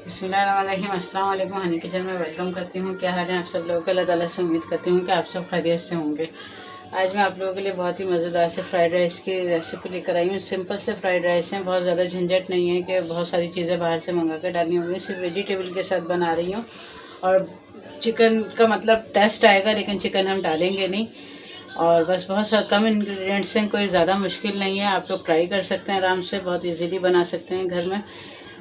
बिस्मिल्लाहिर्रहमानिर्रहीम। अस्सलाम वालेकुम। हनी किचन में वेलकम करती हूँ। क्या हाल है आप सब लोगों का? अल्लाह ताला से उम्मीद करती हूँ कि आप सब खैरियत से होंगे। आज मैं आप लोगों के लिए बहुत ही मज़ेदार से फ्राइड राइस की रेसिपी लेकर आई हूँ। सिंपल से फ्राइड राइस हैं, बहुत ज़्यादा झंझट नहीं है कि बहुत सारी चीज़ें बाहर से मंगा कर डालनी होंगी। सिर्फ वेजिटेबल के साथ बना रही हूँ और चिकन का मतलब टेस्ट आएगा, लेकिन चिकन हम डालेंगे नहीं। और बस बहुत सा कम इंग्रेडिएंट्स हैं, कोई ज़्यादा मुश्किल नहीं है। आप लोग ट्राई कर सकते हैं, आराम से बहुत इजीली बना सकते हैं घर में।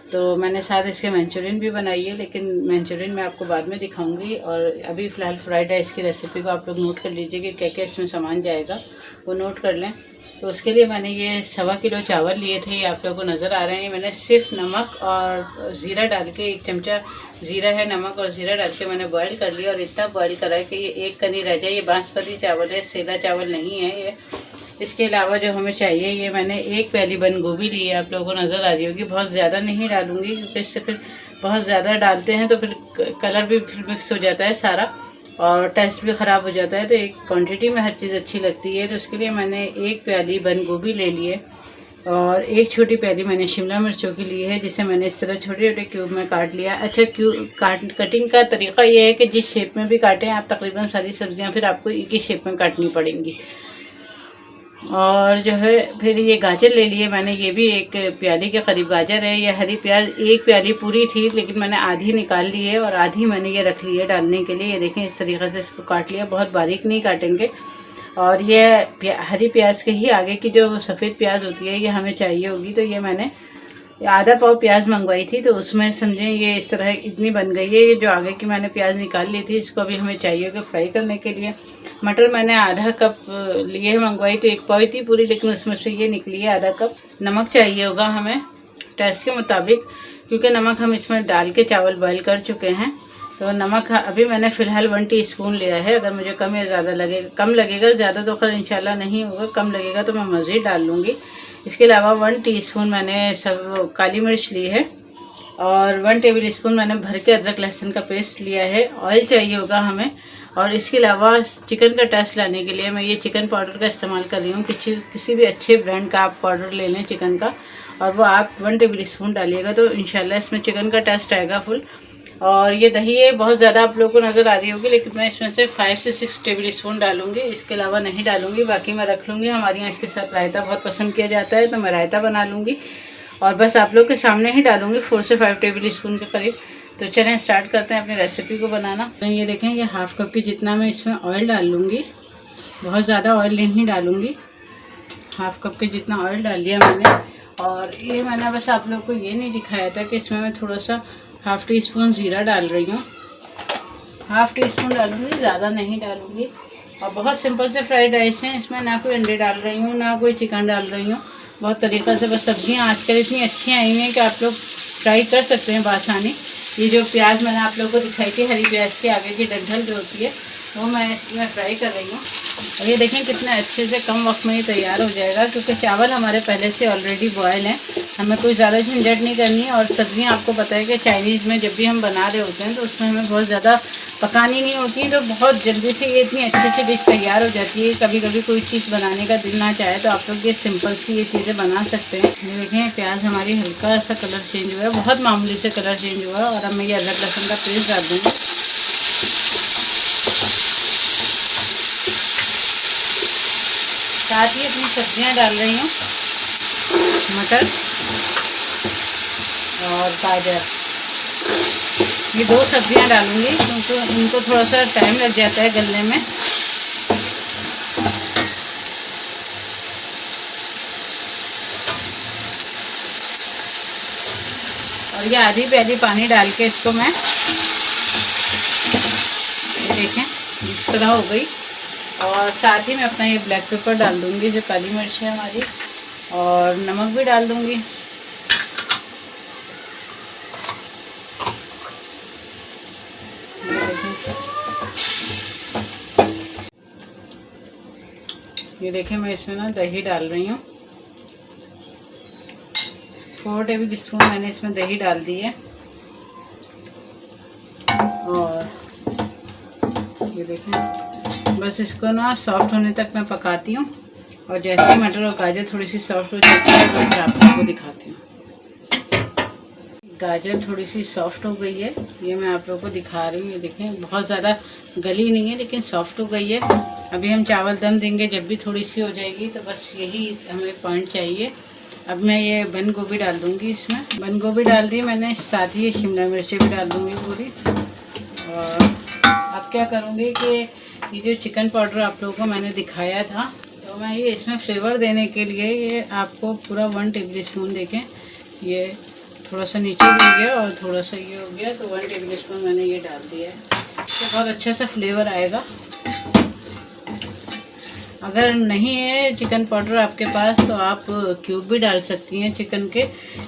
तो मैंने साथ इसके मंचूरियन भी बनाई है, लेकिन मंचूरियन मैं आपको बाद में दिखाऊंगी। और अभी फ़िलहाल फ्राइड राइस की रेसिपी को आप लोग नोट कर लीजिए कि क्या क्या इसमें सामान जाएगा, वो नोट कर लें। तो उसके लिए मैंने ये 1.25 किलो चावल लिए थे, ये आप लोगों को नज़र आ रहे हैं। मैंने सिर्फ नमक और ज़ीरा डाल के, 1 चमचा ज़ीरा है, नमक और ज़ीरा डाल के मैंने बॉयल कर लिया। और इतना बॉयल करा है कि ये एक कनी रह जाए। ये बासमती चावल है, सेला चावल नहीं है ये। इसके अलावा जो हमें चाहिए, ये मैंने 1 प्याली बंद गोभी ली है, आप लोगों को नज़र आ रही होगी। बहुत ज़्यादा नहीं डालूंगी क्योंकि इससे फिर बहुत ज़्यादा डालते हैं तो फिर कलर भी फिर मिक्स हो जाता है सारा और टेस्ट भी ख़राब हो जाता है। तो एक क्वांटिटी में हर चीज़ अच्छी लगती है। तो उसके लिए मैंने 1 प्याली बंद गोभी ले लिए और 1 छोटी प्याली मैंने शिमला मिर्चों की ली है, जिसे मैंने इस तरह छोटे छोटे क्यूब में काट लिया। अच्छा, कटिंग का तरीका ये है कि जिस शेप में भी काटें आप, तकरीबन सारी सब्जियां फिर आपको एक ही शेप में काटनी पड़ेंगी। और जो है फिर ये गाजर ले लिए मैंने, ये भी 1 प्याली के करीब गाजर है। ये हरी प्याज 1 प्याली पूरी थी, लेकिन मैंने आधी निकाल ली है और आधी मैंने ये रख ली है डालने के लिए। ये देखें, इस तरीक़े से इसको काट लिया, बहुत बारीक नहीं काटेंगे। और ये हरी प्याज के ही आगे की जो सफ़ेद प्याज होती है, ये हमें चाहिए होगी। तो ये मैंने आधा पाव प्याज मंगवाई थी, तो उसमें समझें ये इस तरह इतनी बन गई है। ये जो आगे की मैंने प्याज निकाल ली थी, इसको अभी हमें चाहिए होगा फ्राई करने के लिए। मटर मैंने आधा कप लिए मंगवाई, तो 1 पाव थी पूरी, लेकिन उसमें से ये निकली है आधा कप। नमक चाहिए होगा हमें टेस्ट के मुताबिक, क्योंकि नमक हम इसमें डाल के चावल बॉयल कर चुके हैं। तो नमक अभी मैंने फ़िलहाल 1 टीस्पून लिया है। अगर मुझे कम या ज़्यादा कम लगेगा, ज़्यादा तो खैर इंशाल्लाह नहीं होगा, कम लगेगा तो मैं मज़ीद डाल लूँगी। इसके अलावा 1 टीस्पून मैंने सब काली मिर्च ली है और 1 टेबल स्पून मैंने भर के अदरक लहसुन का पेस्ट लिया है। ऑयल चाहिए होगा हमें। और इसके अलावा चिकन का टेस्ट लाने के लिए मैं ये चिकन पाउडर का इस्तेमाल कर रही हूँ। किसी भी अच्छे ब्रांड का आप पाउडर ले लें चिकन का, और वो आप 1 टेबल स्पून डालिएगा, तो इंशाल्लाह इसमें चिकन का टेस्ट आएगा फुल। और ये दही है, बहुत ज़्यादा आप लोगों को नज़र आ रही होगी, लेकिन मैं इसमें से 5 से 6 टेबल स्पून डालूंगी, इसके अलावा नहीं डालूंगी। बाकी मैं रख लूँगी। हमारे यहाँ इसके साथ रायता बहुत पसंद किया जाता है, तो मैं रायता बना लूँगी और बस आप लोग के सामने ही डालूँगी 4 से 5 टेबल स्पून के करीब। तो चलें स्टार्ट करते हैं अपनी रेसिपी को बनाना। तो ये देखें, ये 1/2 कप की जितना मैं इसमें ऑयल डाल लूँगी। बहुत ज़्यादा ऑयल नहीं डालूँगी, 1/2 कप के जितना ऑयल डाल लिया मैंने। और ये मैंने बस आप लोग को ये नहीं दिखाया था कि इसमें मैं थोड़ा सा 1/2 टीस्पून ज़ीरा डाल रही हूँ। 1/2 टीस्पून डालूँगी, ज़्यादा नहीं डालूँगी। और बहुत सिंपल से फ्राइड राइस हैं, इसमें ना कोई अंडे डाल रही हूँ, ना कोई चिकन डाल रही हूँ। बहुत तरीक़ा से बस सब्जियाँ आजकल इतनी अच्छी आई हैं कि आप लोग ट्राई कर सकते हैं बआसानी। ये जो प्याज मैंने आप लोगों को दिखाई थी, हरी प्याज की आगे की डंठल जो होती है, वो मैं इसमें फ्राई कर रही हूँ। और ये देखें कितना अच्छे से कम वक्त में ही तैयार हो जाएगा, क्योंकि चावल हमारे पहले से ऑलरेडी बॉयल हैं। हमें कोई ज़्यादा झंझट नहीं करनी। और सब्ज़ियाँ आपको पता है कि चाइनीज़ में जब भी हम बना रहे होते हैं तो उसमें हमें बहुत ज़्यादा पकानी नहीं होती, तो बहुत जल्दी से ये इतनी अच्छी सी डिश तैयार हो जाती है। कभी कभी कोई चीज़ बनाने का दिल ना चाहे तो आप लोग ये सिंपल सी ये चीज़ें बना सकते हैं। ये देखें, प्याज हमारी हल्का सा कलर चेंज हुआ है, बहुत मामूली से कलर चेंज हुआ है। और अब मैं ये अदरक लहसुन का पेस्ट डाल दूँगी। साथ ही इसमें सब्जियां डाल रही हूँ, मटर और गाजर। ये 2 सब्जियां डालूंगी क्योंकि इनको थोड़ा सा टाइम लग जाता है गलने में। और ये आधी प्याली पानी डाल के इसको मैं, ये देखें इस तरह हो गई। और साथ ही मैं अपना ये ब्लैक पेपर डाल दूँगी, जो काली मिर्च है हमारी, और नमक भी डाल दूँगी। ये देखें, मैं इसमें ना दही डाल रही हूँ। 4 टेबल स्पून मैंने इसमें दही डाल दी है। और ये देखें, बस इसको ना सॉफ्ट होने तक मैं पकाती हूँ। और जैसे ही मटर और गाजर थोड़ी सी सॉफ्ट हो जाती है तो मैं आप लोगों को दिखाती हूँ। गाजर थोड़ी सी सॉफ्ट हो गई है, ये मैं आप लोगों को दिखा रही हूँ। ये देखें बहुत ज़्यादा गली नहीं है लेकिन सॉफ्ट हो गई है। अभी हम चावल दम देंगे जब भी थोड़ी सी हो जाएगी, तो बस यही हमें पॉइंट चाहिए। अब मैं ये बंद गोभी डाल दूँगी इसमें। बंद गोभी डाल दी मैंने, साथ ही शिमला मिर्ची भी डाल दूँगी पूरी। और अब क्या करूँगी कि ये जो चिकन पाउडर आप लोगों को मैंने दिखाया था, तो मैं ये इसमें फ्लेवर देने के लिए ये आपको पूरा 1 टेबल स्पून, देखें ये थोड़ा सा नीचे गिर गया और थोड़ा सा ये हो गया, तो 1 टेबल स्पून मैंने ये डाल दिया है। तो बहुत अच्छा सा फ्लेवर आएगा। अगर नहीं है चिकन पाउडर आपके पास तो आप क्यूब भी डाल सकती हैं चिकन के।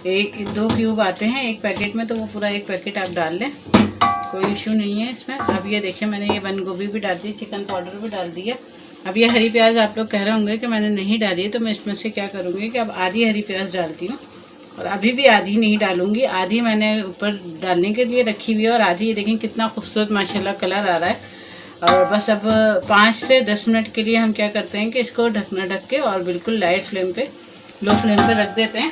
1-2 क्यूब आते हैं एक पैकेट में, तो वो पूरा 1 पैकेट आप डाल लें, कोई इशू नहीं है इसमें। अब ये देखिए मैंने ये बंद गोभी भी डाल दी, चिकन पाउडर भी डाल दिया। अब ये हरी प्याज आप लोग कह रहे होंगे कि मैंने नहीं डाली है, तो मैं इसमें से क्या करूँगी कि अब आधी हरी प्याज डालती हूँ, और अभी भी आधी नहीं डालूँगी। आधी मैंने ऊपर डालने के लिए रखी हुई है, और आधी ये देखें कितना खूबसूरत माशाल्लाह कलर आ रहा है। और बस अब 5 से 10 मिनट के लिए हम क्या करते हैं कि इसको ढक के और बिल्कुल लाइट फ्लेम पे, लो फ्लेम पे रख देते हैं,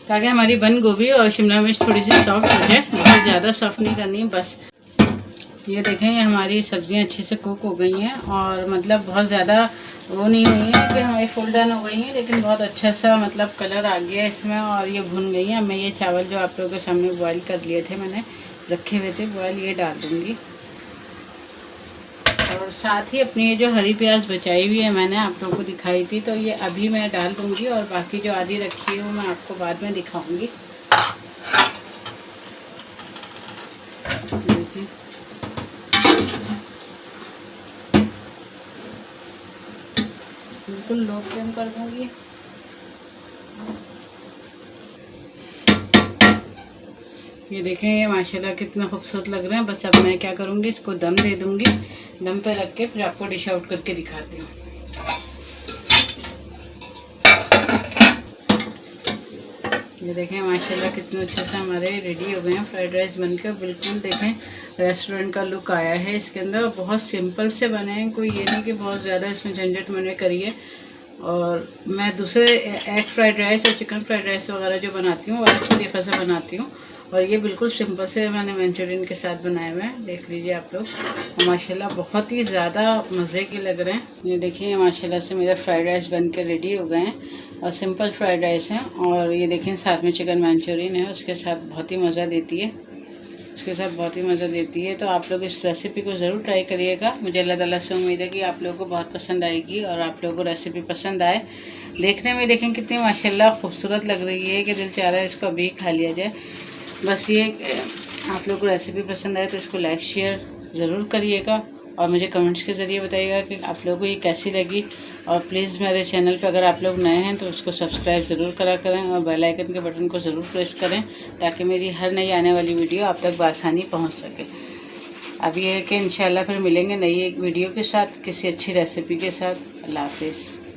ताकि हमारी बंद गोभी और शिमला मिर्च थोड़ी सी सॉफ्ट हो जाए। बहुत ज़्यादा सॉफ्ट नहीं करनी, बस ये देखें ये हमारी सब्जियां अच्छे से कुक हो गई हैं, और मतलब बहुत ज़्यादा वो नहीं हुई है कि हमारी फुल डन हो गई हैं, लेकिन बहुत अच्छा सा मतलब कलर आ गया है इसमें, और ये भुन गई हैं। मैं ये चावल जो आप लोगों के सामने बॉयल कर लिए थे, मैंने रखे हुए थे बॉयल, ये डाल दूँगी। और साथ ही अपनी ये जो हरी प्याज बचाई हुई है मैंने आप लोगों को दिखाई थी, तो ये अभी मैं डाल दूँगी, और बाकी जो आधी रखी है वो मैं आपको बाद में दिखाऊँगी। बिल्कुल लो फ्लेम कर दूँगी। ये देखें ये माशाल्लाह कितना खूबसूरत लग रहे हैं। बस अब मैं क्या करूँगी, इसको दम दे दूँगी, दम पे रख के फिर आपको डिश आउट करके दिखाती हूँ। ये देखें माशाल्लाह कितने अच्छे से हमारे रेडी हो गए हैं फ्राइड राइस बनकर। बिल्कुल देखें रेस्टोरेंट का लुक आया है इसके अंदर। बहुत सिंपल से बने हैं, कोई ये नहीं कि बहुत ज़्यादा इसमें झंझट मैंने करी है। और मैं दूसरे एग फ्राइड राइस और चिकन फ्राइड राइस वगैरह जो बनाती हूँ वो अलग तरीके से बनाती हूँ, और ये बिल्कुल सिंपल से मैंने मंचूरियन के साथ बनाए हुए हैं। देख लीजिए आप लोग, माशाल्लाह बहुत ही ज़्यादा मज़े के लग रहे हैं। ये देखिए माशाल्लाह से मेरा फ्राइड राइस बन के रेडी हो गए हैं, और सिंपल फ्राइड राइस हैं। और ये देखें साथ में चिकन मंचूरियन है, उसके साथ बहुत ही मज़ा देती है, उसके साथ बहुत ही मज़ा देती है। तो आप लोग इस रेसिपी को ज़रूर ट्राई करिएगा। मुझे अल्लाह ताला से उम्मीद है कि आप लोगों को बहुत पसंद आएगी, और आप लोगों को रेसिपी पसंद आए। देखने में देखें कितनी माशाल्लाह खूबसूरत लग रही है कि दिल चाह रहा है इसको अभी खा लिया जाए। बस ये आप लोगों को रेसिपी पसंद आए तो इसको लाइक शेयर ज़रूर करिएगा, और मुझे कमेंट्स के ज़रिए बताइएगा कि आप लोगों को ये कैसी लगी। और प्लीज़ मेरे चैनल पे अगर आप लोग नए हैं तो उसको सब्सक्राइब ज़रूर करा करें, और बेल आइकन के बटन को ज़रूर प्रेस करें, ताकि मेरी हर नई आने वाली वीडियो आप तक बआसानी पहुंच सके। अब ये है कि इंशाल्लाह फिर मिलेंगे नई एक वीडियो के साथ, किसी अच्छी रेसिपी के साथ। अल्लाह हाफिज़।